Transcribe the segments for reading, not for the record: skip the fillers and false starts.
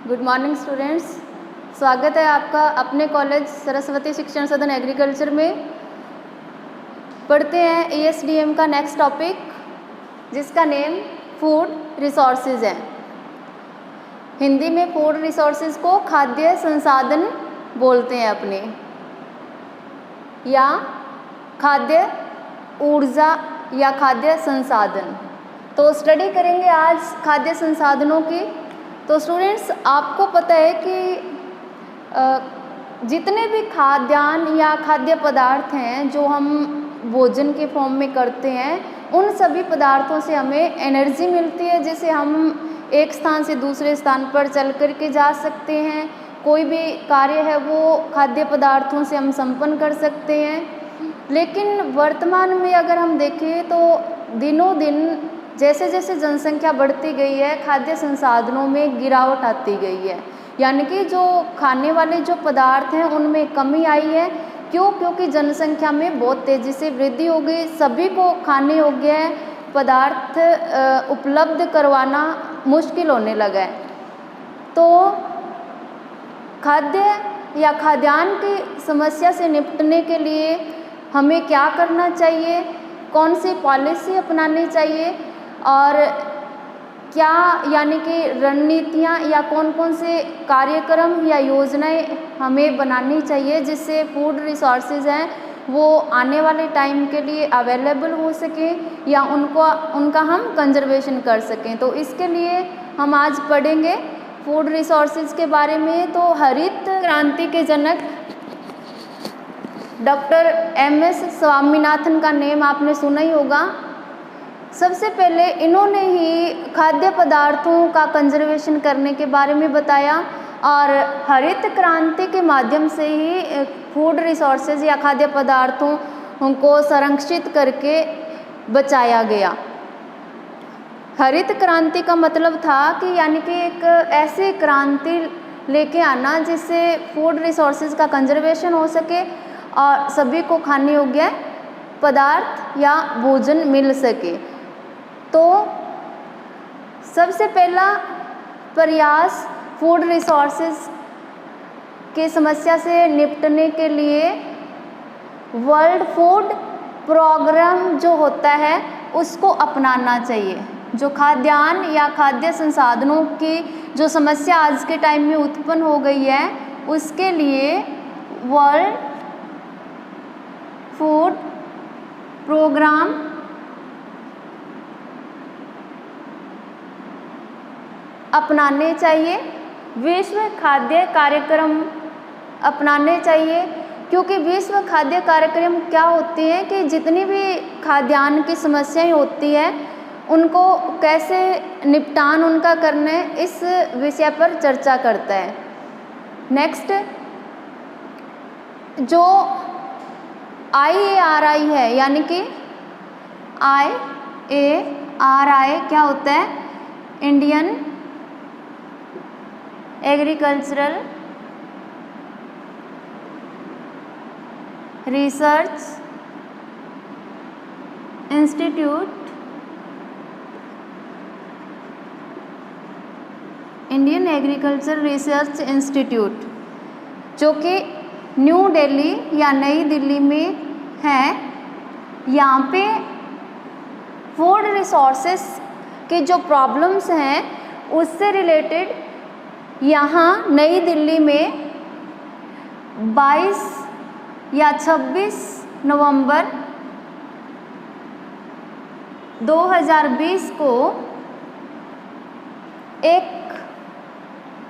Good morning students, स्वागत है आपका अपने कॉलेज सरस्वती शिक्षण सदन एग्रीकल्चर में। पढ़ते हैं ESDM का नेक्स्ट टॉपिक, जिसका नेम फूड रिसोर्सेज है। हिंदी में फूड रिसोर्सेज को खाद्य संसाधन बोलते हैं अपने, या खाद्य ऊर्जा या खाद्य संसाधन। तो स्टडी करेंगे आज खाद्य संसाधनों की। तो स्टूडेंट्स, आपको पता है कि जितने भी खाद्यान्न या खाद्य पदार्थ हैं जो हम भोजन के फॉर्म में करते हैं, उन सभी पदार्थों से हमें एनर्जी मिलती है, जिसे हम एक स्थान से दूसरे स्थान पर चल कर के जा सकते हैं। कोई भी कार्य है वो खाद्य पदार्थों से हम संपन्न कर सकते हैं। लेकिन वर्तमान में अगर हम देखें तो दिनों दिन जैसे जैसे जनसंख्या बढ़ती गई है, खाद्य संसाधनों में गिरावट आती गई है, यानी कि जो खाने वाले जो पदार्थ हैं उनमें कमी आई है। क्यों? क्योंकि जनसंख्या में बहुत तेज़ी से वृद्धि हो गई, सभी को खाने योग्य है पदार्थ उपलब्ध करवाना मुश्किल होने लगा है। तो खाद्य या खाद्यान्न की समस्या से निपटने के लिए हमें क्या करना चाहिए, कौन सी पॉलिसी अपनानी चाहिए और क्या यानी कि रणनीतियाँ या कौन कौन से कार्यक्रम या योजनाएं हमें बनानी चाहिए, जिससे फूड रिसोर्सेज हैं वो आने वाले टाइम के लिए अवेलेबल हो सके या उनका हम कंजर्वेशन कर सकें। तो इसके लिए हम आज पढ़ेंगे फूड रिसोर्सेज के बारे में। तो हरित क्रांति के जनक डॉक्टर MS स्वामीनाथन का नेम आपने सुना ही होगा। सबसे पहले इन्होंने ही खाद्य पदार्थों का कंजर्वेशन करने के बारे में बताया और हरित क्रांति के माध्यम से ही फूड रिसोर्सेज या खाद्य पदार्थों को संरक्षित करके बचाया गया। हरित क्रांति का मतलब था कि यानी कि एक ऐसी क्रांति लेके आना जिससे फूड रिसोर्सेज का कंजर्वेशन हो सके और सभी को खाने योग्य पदार्थ या भोजन मिल सके। तो सबसे पहला प्रयास फूड रिसोर्सेज की समस्या से निपटने के लिए वर्ल्ड फूड प्रोग्राम जो होता है उसको अपनाना चाहिए। जो खाद्यान्न या खाद्य संसाधनों की जो समस्या आज के टाइम में उत्पन्न हो गई है, उसके लिए वर्ल्ड फूड प्रोग्राम अपनाने चाहिए, विश्व खाद्य कार्यक्रम अपनाने चाहिए। क्योंकि विश्व खाद्य कार्यक्रम क्या होते हैं कि जितनी भी खाद्यान्न की समस्याएं होती है उनको कैसे निपटान उनका करने, इस विषय पर चर्चा करता है। नेक्स्ट, जो IARI है, यानी कि IARI क्या होता है? Indian agricultural research institute, Indian agriculture research institute, जो कि न्यू दिल्ली या नई दिल्ली में है। यहाँ पे फूड रिसोर्सेस के जो प्रॉब्लम्स हैं उससे रिलेटेड यहाँ नई दिल्ली में 22 या 26 नवंबर 2020 को एक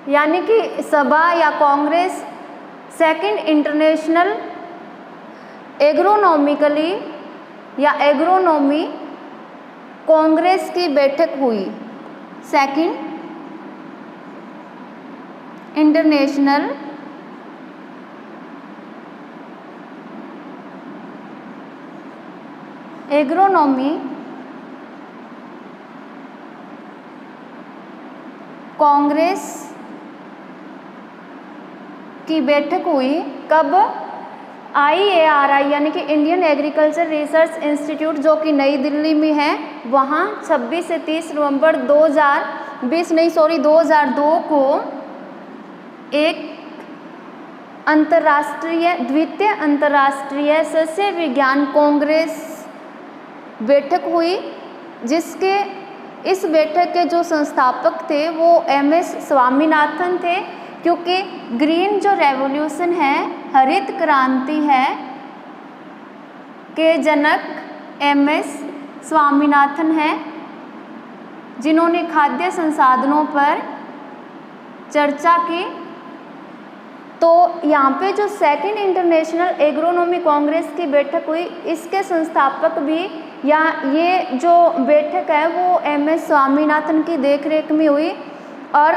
यानी कि सभा या कांग्रेस सेकंड इंटरनेशनल एग्रोनॉमिकली या एग्रोनॉमी कांग्रेस की बैठक हुई। सेकंड इंटरनेशनल एग्रोनॉमी कांग्रेस की बैठक हुई। कब? IARI यानी कि इंडियन एग्रीकल्चर रिसर्च इंस्टीट्यूट, जो कि नई दिल्ली में है, वहाँ 26 से 30 नवंबर 2002 को एक द्वितीय अंतर्राष्ट्रीय सस्य विज्ञान कांग्रेस बैठक हुई, जिसके इस बैठक के जो संस्थापक थे वो MS स्वामीनाथन थे, क्योंकि ग्रीन जो रेवोल्यूशन है, हरित क्रांति है, के जनक MS स्वामीनाथन हैं, जिन्होंने खाद्य संसाधनों पर चर्चा की। तो यहाँ पे जो सेकंड इंटरनेशनल एग्रोनॉमी कांग्रेस की बैठक हुई, इसके संस्थापक भी या ये जो बैठक है वो MS स्वामीनाथन की देखरेख में हुई। और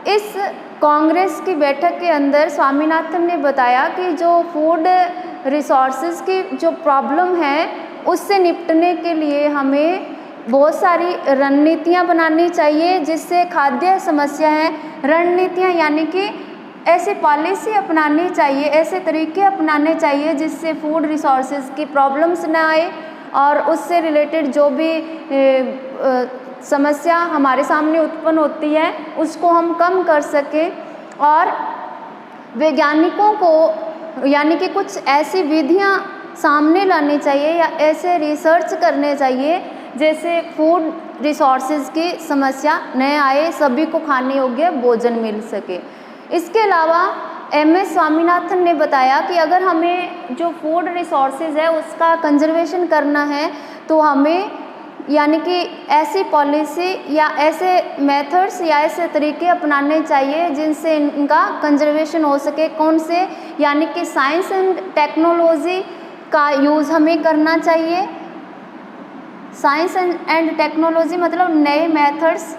इस कांग्रेस की बैठक के अंदर स्वामीनाथन ने बताया कि जो फूड रिसोर्सेज की जो प्रॉब्लम है उससे निपटने के लिए हमें बहुत सारी रणनीतियाँ बनानी चाहिए, जिससे खाद्य समस्या है, रणनीतियाँ यानी कि ऐसी पॉलिसी अपनानी चाहिए, ऐसे तरीके अपनाने चाहिए जिससे फूड रिसोर्सेज की प्रॉब्लम्स ना आए और उससे रिलेटेड जो भी समस्या हमारे सामने उत्पन्न होती है उसको हम कम कर सकें। और वैज्ञानिकों को यानी कि कुछ ऐसी विधियाँ सामने लानी चाहिए या ऐसे रिसर्च करने चाहिए जैसे फूड रिसोर्सेज की समस्या न आए, सभी को खाने योग्य भोजन मिल सके। इसके अलावा MS स्वामीनाथन ने बताया कि अगर हमें जो फूड रिसोर्सेज है उसका कंजर्वेशन करना है तो हमें यानी कि ऐसी पॉलिसी या ऐसे मेथड्स या ऐसे तरीके अपनाने चाहिए जिनसे इनका कंजर्वेशन हो सके। कौन से? यानी कि साइंस एंड टेक्नोलॉजी का यूज़ हमें करना चाहिए। साइंस एंड टेक्नोलॉजी मतलब नए मेथड्स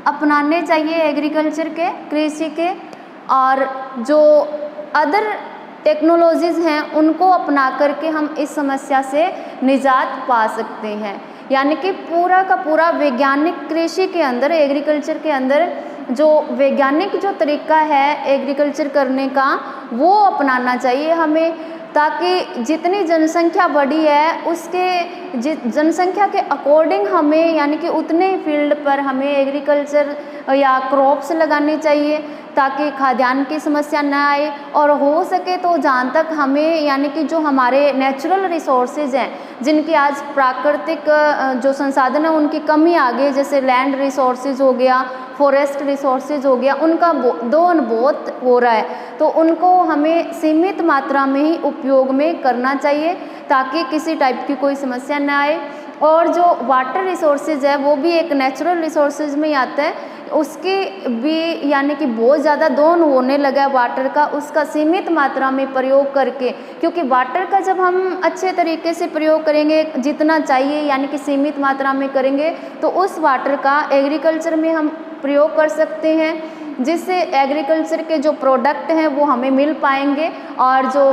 अपनाने चाहिए एग्रीकल्चर के, कृषि के, और जो अदर टेक्नोलॉजीज़ हैं उनको अपना करके हम इस समस्या से निजात पा सकते हैं। यानी कि पूरा का पूरा वैज्ञानिक कृषि के अंदर, एग्रीकल्चर के अंदर जो वैज्ञानिक जो तरीका है एग्रीकल्चर करने का वो अपनाना चाहिए हमें, ताकि जितनी जनसंख्या बढ़ी है उसके जनसंख्या के अकॉर्डिंग हमें यानी कि उतने फील्ड पर हमें एग्रीकल्चर या क्रॉप्स लगाने चाहिए ताकि खाद्यान्न की समस्या न आए। और हो सके तो जहाँ तक हमें यानी कि जो हमारे नेचुरल रिसोर्सेज हैं जिनकी आज प्राकृतिक जो संसाधन है उनकी कमी आ गई, जैसे लैंड रिसोर्सेज हो गया, फॉरेस्ट रिसोर्सेज हो गया, उनका दोहन बहुत हो रहा है, तो उनको हमें सीमित मात्रा में ही उपयोग में करना चाहिए ताकि किसी टाइप की कोई समस्या न आए। और जो वाटर रिसोर्सेज है वो भी एक नेचुरल रिसोर्सेज में ही आता है, उसकी भी यानी कि बहुत ज़्यादा दोहन होने लगा है वाटर का, उसका सीमित मात्रा में प्रयोग करके, क्योंकि वाटर का जब हम अच्छे तरीके से प्रयोग करेंगे जितना चाहिए यानी कि सीमित मात्रा में करेंगे तो उस वाटर का एग्रीकल्चर में हम प्रयोग कर सकते हैं, जिससे एग्रीकल्चर के जो प्रोडक्ट हैं वो हमें मिल पाएंगे और जो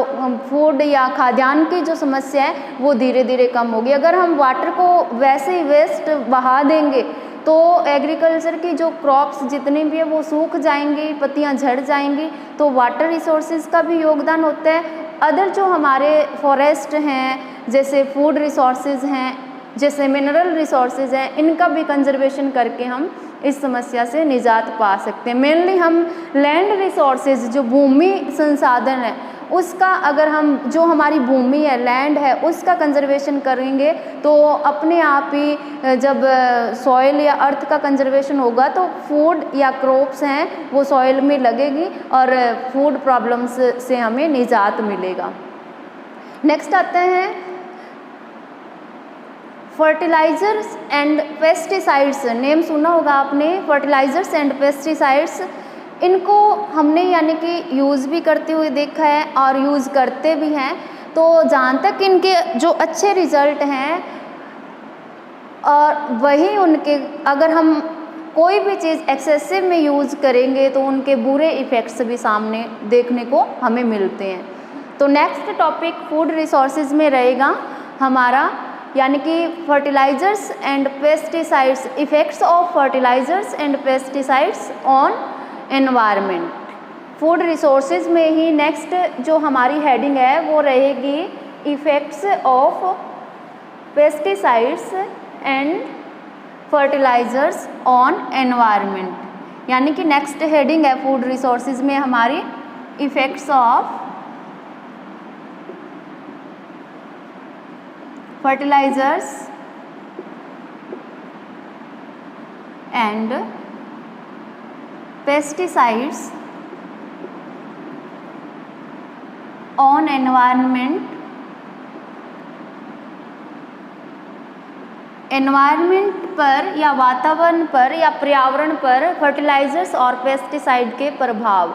फूड या खाद्यान्न की जो समस्या है वो धीरे धीरे कम होगी। अगर हम वाटर को वैसे ही वेस्ट बहा देंगे तो एग्रीकल्चर की जो क्रॉप्स जितनी भी है वो सूख जाएंगी, पत्तियां झड़ जाएंगी, तो वाटर रिसोर्सेज का भी योगदान होता है। अदर जो हमारे फॉरेस्ट हैं, जैसे फूड रिसोर्सेज हैं, जैसे मिनरल रिसोर्सेज हैं, इनका भी कंजर्वेशन करके हम इस समस्या से निजात पा सकते हैं। मेनली हम लैंड रिसोर्सेज जो भूमि संसाधन है उसका, अगर हम जो हमारी भूमि है, लैंड है, उसका कंजर्वेशन करेंगे तो अपने आप ही जब सॉइल या अर्थ का कंजर्वेशन होगा तो फूड या क्रॉप्स हैं वो सॉइल में लगेगी और फूड प्रॉब्लम्स से हमें निजात मिलेगा। नेक्स्ट आते हैं फर्टिलाइजर्स एंड पेस्टिसाइड्स। नेम सुना होगा आपने, फर्टिलाइजर्स एंड पेस्टिसाइड्स। इनको हमने यानी कि यूज़ भी करते हुए देखा है और यूज़ करते भी हैं। तो जहाँ तक इनके जो अच्छे रिजल्ट हैं और वही उनके, अगर हम कोई भी चीज़ एक्सेसिव में यूज़ करेंगे तो उनके बुरे इफ़ेक्ट्स भी सामने देखने को हमें मिलते हैं। तो नेक्स्ट टॉपिक फूड रिसोर्सेज में रहेगा हमारा, यानी कि fertilizers and pesticides, effects of fertilizers and pesticides on environment. Food resources में ही नेक्स्ट जो हमारी हेडिंग है वो रहेगी effects of pesticides and fertilizers on environment. यानी कि नेक्स्ट हेडिंग है फूड रिसोर्सेज में हमारी effects of fertilizers and pesticides on environment पर या वातावरण पर या पर्यावरण पर फर्टिलाइजर्स और पेस्टिसाइड के प्रभाव।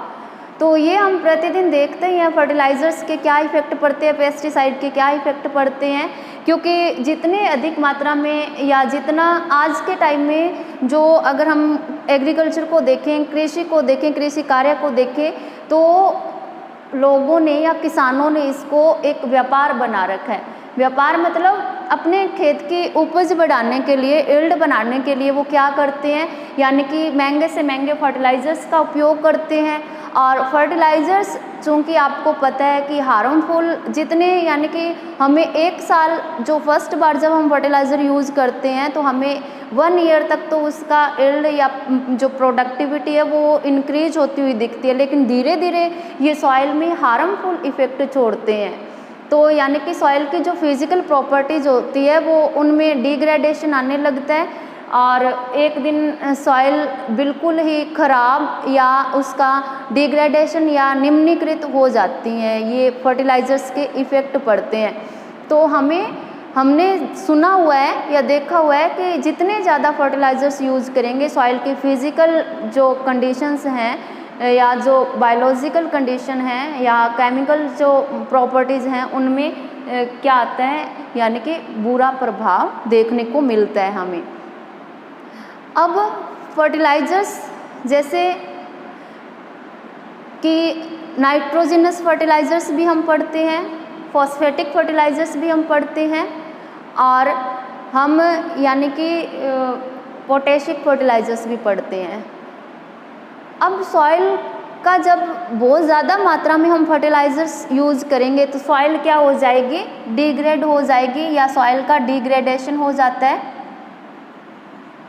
तो ये हम प्रतिदिन देखते हैं फर्टिलाइजर्स के क्या इफेक्ट पड़ते हैं, पेस्टिसाइड के क्या इफेक्ट पड़ते हैं, क्योंकि जितने अधिक मात्रा में या जितना आज के टाइम में जो अगर हम एग्रीकल्चर को देखें, कृषि को देखें, कृषि कार्य को देखें, तो लोगों ने या किसानों ने इसको एक व्यापार बना रखा है। व्यापार मतलब अपने खेत की उपज बढ़ाने के लिए, यील्ड बनाने के लिए वो क्या करते हैं, यानी कि महंगे से महंगे फर्टिलाइजर्स का उपयोग करते हैं। और फर्टिलाइजर्स चूँकि आपको पता है कि हार्मफुल जितने, यानी कि हमें एक साल जो फर्स्ट बार जब हम फर्टिलाइज़र यूज़ करते हैं तो हमें 1 ईयर तक तो उसका यील्ड या जो प्रोडक्टिविटी है वो इंक्रीज होती हुई दिखती है, लेकिन धीरे धीरे ये सॉइल में हार्मफुल इफ़ेक्ट छोड़ते हैं। तो यानी कि सॉइल की जो फिज़िकल प्रॉपर्टीज़ होती है वो उनमें डिग्रेडेशन आने लगता है और एक दिन सॉइल बिल्कुल ही ख़राब या उसका डिग्रेडेशन या निम्नीकृत हो जाती हैं, ये फर्टिलाइज़र्स के इफ़ेक्ट पड़ते हैं। तो हमने सुना हुआ है या देखा हुआ है कि जितने ज़्यादा फर्टिलाइज़र्स यूज़ करेंगे सॉइल की फ़िज़िकल जो कंडीशंस हैं या जो बायोलॉजिकल कंडीशन है या केमिकल जो प्रॉपर्टीज़ हैं उनमें क्या आता है, यानी कि बुरा प्रभाव देखने को मिलता है हमें। अब फर्टिलाइज़र्स जैसे कि नाइट्रोजनस फर्टिलाइज़र्स भी हम पढ़ते हैं, फॉस्फेटिक फर्टिलाइज़र्स भी हम पढ़ते हैं और हम यानी कि पोटेशिक फर्टिलाइज़र्स भी पढ़ते हैं। अब सॉइल का जब बहुत ज़्यादा मात्रा में हम फर्टिलाइज़र्स यूज़ करेंगे तो सॉइल क्या हो जाएगी, डिग्रेड हो जाएगी या सॉइल का डिग्रेडेशन हो जाता है,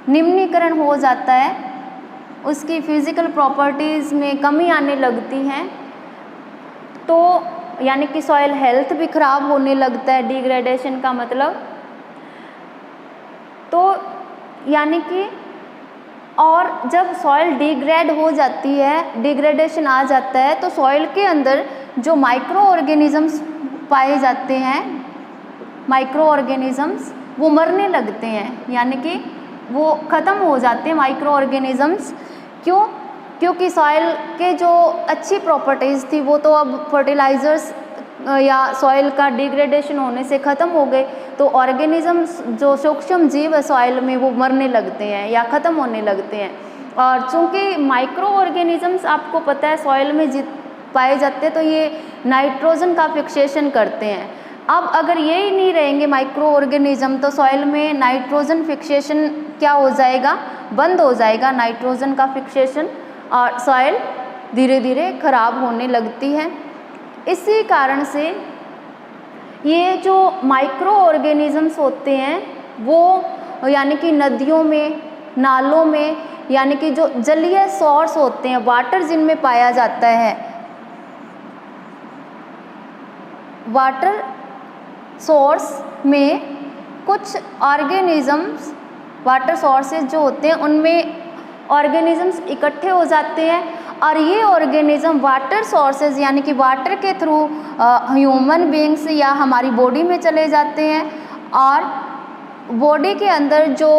निम्नीकरण हो जाता है, उसकी फ़िज़िकल प्रॉपर्टीज़ में कमी आने लगती हैं। तो यानी कि सॉइल हेल्थ भी ख़राब होने लगता है डिग्रेडेशन का मतलब। तो यानी कि और जब सॉइल डिग्रेड हो जाती है, डिग्रेडेशन आ जाता है, तो सॉइल के अंदर जो माइक्रो ऑर्गेनिज़म्स पाए जाते हैं, माइक्रो ऑर्गेनिज़म्स वो मरने लगते हैं, यानी कि वो ख़त्म हो जाते हैं माइक्रो ऑर्गेनिज़म्स। क्यों? क्योंकि सॉइल के जो अच्छी प्रॉपर्टीज़ थी वो तो अब फर्टिलाइज़र्स या सॉइल का डिग्रेडेशन होने से ख़त्म हो गए, तो ऑर्गेनिज़म्स जो सूक्ष्म जीव है सॉइल में वो मरने लगते हैं या ख़त्म होने लगते हैं। और चूँकि माइक्रो ऑर्गेनिज़म्स आपको पता है सॉइल में पाए जाते हैं तो ये नाइट्रोजन का फिक्सेशन करते हैं। अब अगर ये ही नहीं रहेंगे माइक्रो ऑर्गेनिज़म तो सॉइल में नाइट्रोजन फिक्सेशन क्या हो जाएगा, बंद हो जाएगा नाइट्रोजन का फिक्सेशन और सॉइल धीरे धीरे ख़राब होने लगती है। इसी कारण से ये जो माइक्रो ऑर्गेनिज़म्स होते हैं वो यानी कि नदियों में, नालों में, यानी कि जो जलीय सोर्स होते हैं, वाटर जिनमें पाया जाता है, वाटर सोर्स में कुछ ऑर्गेनिज़म्स, वाटर सोर्सेज जो होते हैं उनमें ऑर्गेनिज़म्स इकट्ठे हो जाते हैं और ये ऑर्गेनिज़म वाटर सोर्सेज यानी कि वाटर के थ्रू ह्यूमन बीइंग्स या हमारी बॉडी में चले जाते हैं और बॉडी के अंदर जो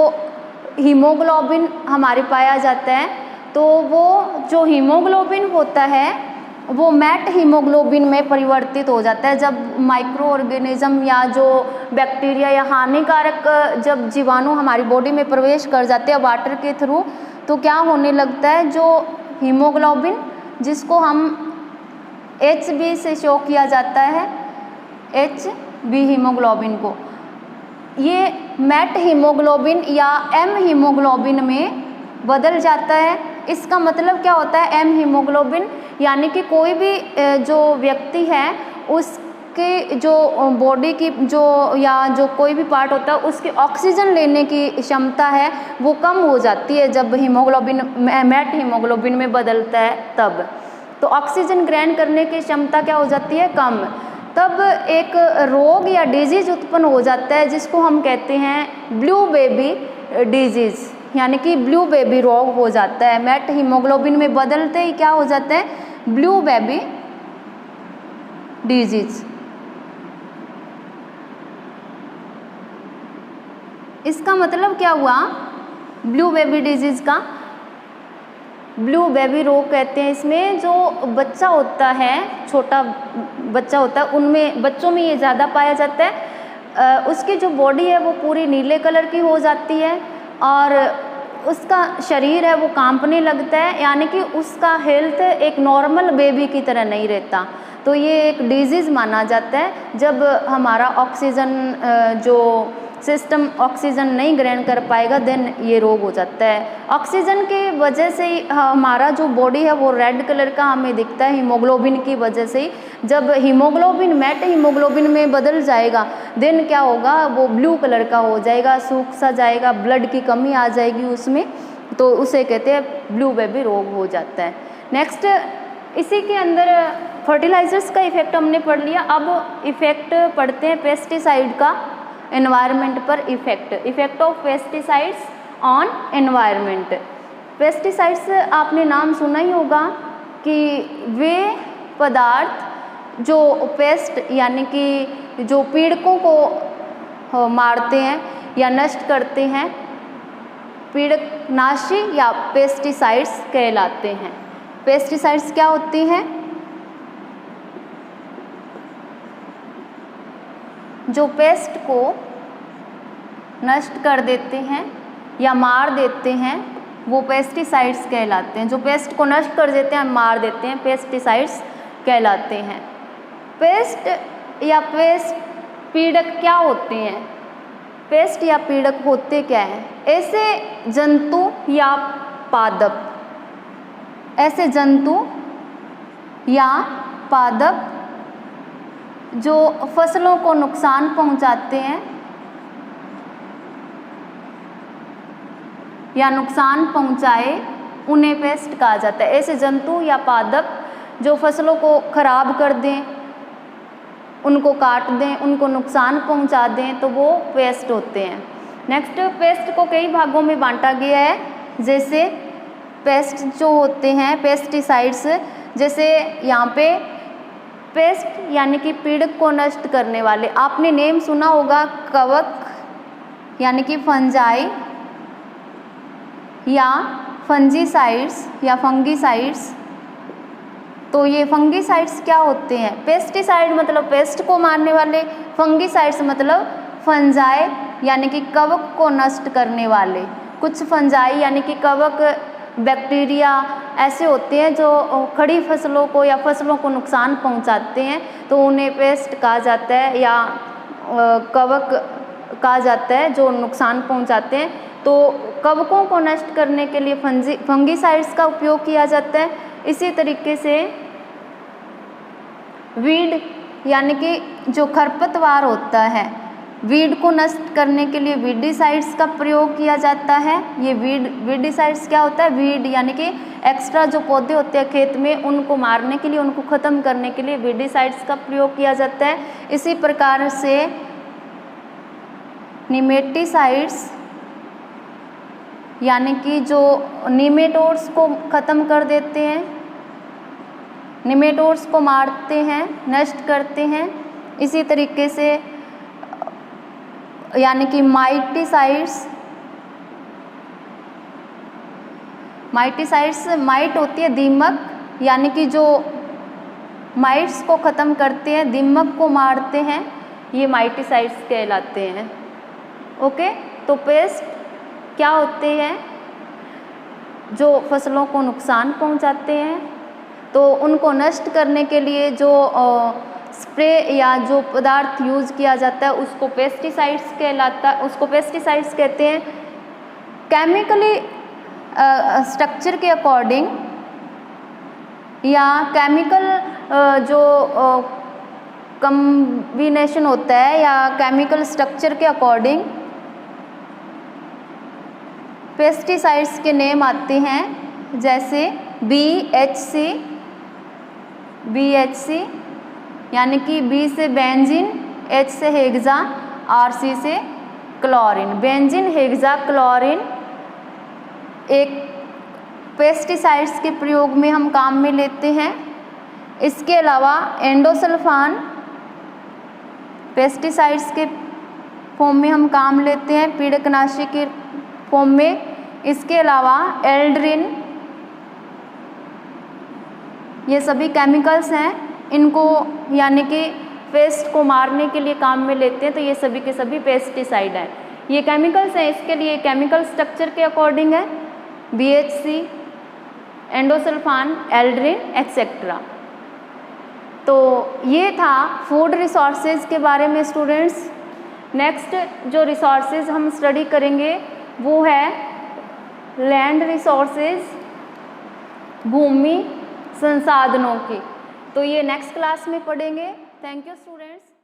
हीमोग्लोबिन हमारे पाया जाता है तो वो जो हीमोग्लोबिन होता है वो मैट हीमोग्लोबिन में परिवर्तित हो जाता है। जब माइक्रो ऑर्गेनिज़म या जो बैक्टीरिया या हानिकारक जब जीवाणु हमारी बॉडी में प्रवेश कर जाते हैं वाटर के थ्रू, तो क्या होने लगता है, जो हीमोग्लोबिन जिसको हम HB से शो किया जाता है, HB हीमोग्लोबिन को, ये मैट हीमोग्लोबिन या M हीमोग्लोबिन में बदल जाता है। इसका मतलब क्या होता है, M हीमोग्लोबिन यानी कि कोई भी जो व्यक्ति है कि जो बॉडी की जो या जो कोई भी पार्ट होता है उसकी ऑक्सीजन लेने की क्षमता है वो कम हो जाती है जब हीमोग्लोबिन मैट हीमोग्लोबिन में बदलता है तब। तो ऑक्सीजन ग्रहण करने की क्षमता क्या हो जाती है, कम। तब एक रोग या डिजीज उत्पन्न हो जाता है जिसको हम कहते हैं ब्लू बेबी डिजीज, यानी कि ब्लू बेबी रोग हो जाता है। मैट हीमोग्लोबिन में बदलते ही क्या हो जाता है, ब्लू बेबी डिजीज। इसका मतलब क्या हुआ ब्लू बेबी डिजीज का, ब्लू बेबी रोग कहते हैं इसमें जो बच्चा होता है, छोटा बच्चा होता है, उनमें बच्चों में ये ज़्यादा पाया जाता है। उसकी जो बॉडी है वो पूरी नीले कलर की हो जाती है और उसका शरीर है वो कांपने लगता है, यानी कि उसका हेल्थ एक नॉर्मल बेबी की तरह नहीं रहता। तो ये एक डिजीज़ माना जाता है जब हमारा ऑक्सीजन जो सिस्टम ऑक्सीजन नहीं ग्रहण कर पाएगा, देन ये रोग हो जाता है। ऑक्सीजन की वजह से ही हमारा जो बॉडी है वो रेड कलर का हमें दिखता है, हीमोग्लोबिन की वजह से ही। जब हीमोग्लोबिन मैट हीमोग्लोबिन में बदल जाएगा देन क्या होगा, वो ब्लू कलर का हो जाएगा, सूख सा जाएगा, ब्लड की कमी आ जाएगी उसमें, तो उसे कहते हैं ब्लू बेबी रोग हो जाता है। नेक्स्ट, इसी के अंदर फर्टिलाइजर्स का इफेक्ट हमने पढ़ लिया। अब इफेक्ट पढ़ते हैं पेस्टिसाइड का एनवायरनमेंट पर। Effect of pesticides on environment. Pesticides आपने नाम सुना ही होगा कि वे पदार्थ जो पेस्ट यानी कि जो पीड़कों को मारते हैं या नष्ट करते हैं, पीड़कनाशी या पेस्टिसाइड्स कहलाते हैं। पेस्टिसाइड्स क्या होती हैं, जो पेस्ट को नष्ट कर देते हैं या मार देते हैं वो पेस्टिसाइड्स कहलाते हैं। जो पेस्ट को नष्ट कर देते हैं, मार देते हैं, पेस्टिसाइड्स कहलाते हैं। पेस्ट या पेस्ट पीड़क क्या होते हैं, पेस्ट या पीड़क होते क्या हैं, ऐसे जंतु या पादप, ऐसे जंतु या पादप जो फसलों को नुकसान पहुंचाते हैं या नुकसान पहुंचाए उन्हें पेस्ट कहा जाता है। ऐसे जंतु या पादप जो फसलों को खराब कर दें, उनको काट दें, उनको नुकसान पहुंचा दें, तो वो पेस्ट होते हैं। नेक्स्ट, पेस्ट को कई भागों में बांटा गया है। जैसे पेस्ट जो होते हैं पेस्टिसाइड्स, जैसे यहाँ पे पेस्ट यानी कि पीड़क को नष्ट करने वाले, आपने नेम सुना होगा कवक यानी कि फंजाई या फंजीसाइड्स या फंगीसाइड्स। तो ये फंगीसाइड्स क्या होते हैं, पेस्टिसाइड मतलब पेस्ट को मारने वाले, फंगीसाइड्स मतलब फंजाई यानी कि कवक को नष्ट करने वाले। कुछ फंजाई यानी कि कवक बैक्टीरिया ऐसे होते हैं जो खड़ी फसलों को या फसलों को नुकसान पहुंचाते हैं, तो उन्हें पेस्ट कहा जाता है या कवक कहा जाता है जो नुकसान पहुंचाते हैं। तो कवकों को नष्ट करने के लिए फंगीसाइड्स का उपयोग किया जाता है। इसी तरीके से वीड यानी कि जो खरपतवार होता है, वीड को नष्ट करने के लिए वीडिसाइड्स का प्रयोग किया जाता है। ये वीडिसाइड्स क्या होता है, वीड यानी कि एक्स्ट्रा जो पौधे होते हैं खेत में उनको मारने के लिए, उनको ख़त्म करने के लिए वीडिसाइड्स का प्रयोग किया जाता है। इसी प्रकार से निमेटिसाइड्स यानी कि जो निमेटोड्स को ख़त्म कर देते हैं, निमेटोड्स को मारते हैं, नष्ट करते हैं। इसी तरीके से यानी कि माइटिसाइड्स, माइट होती है दीमक, यानी कि जो माइट्स को ख़त्म करते हैं, दीमक को मारते हैं, ये माइटिसाइड्स कहलाते हैं। ओके, तो पेस्ट क्या होते हैं, जो फसलों को नुकसान पहुंचाते हैं, तो उनको नष्ट करने के लिए जो स्प्रे या जो पदार्थ यूज़ किया जाता है उसको पेस्टिसाइड्स कहलाता है, उसको पेस्टिसाइड्स कहते हैं। केमिकली स्ट्रक्चर के अकॉर्डिंग या केमिकल जो कम्बिनेशन होता है या केमिकल स्ट्रक्चर के अकॉर्डिंग पेस्टिसाइड्स के नेम आते हैं, जैसे BHC यानी कि B से बेंजीन, H से हेक्सा, RC से क्लोरीन। बेंजीन, हेक्सा, क्लोरीन एक पेस्टिसाइड्स के प्रयोग में हम काम में लेते हैं। इसके अलावा एंडोसल्फान पेस्टिसाइड्स के फॉर्म में हम काम लेते हैं, पीड़कनाशी के फॉर्म में। इसके अलावा एल्ड्रिन, ये सभी केमिकल्स हैं, इनको यानी कि पेस्ट को मारने के लिए काम में लेते हैं, तो ये सभी के सभी पेस्टिसाइड हैं। ये केमिकल्स हैं, इसके लिए केमिकल स्ट्रक्चर के अकॉर्डिंग है BHC, एंडोसल्फान, एल्ड्रिन एक्सेट्रा। तो ये था फूड रिसोर्सेज के बारे में स्टूडेंट्स। नेक्स्ट जो रिसोर्सेज हम स्टडी करेंगे वो है लैंड रिसोर्सेज, भूमि संसाधनों की। तो ये नेक्स्ट क्लास में पढ़ेंगे। Thank you students.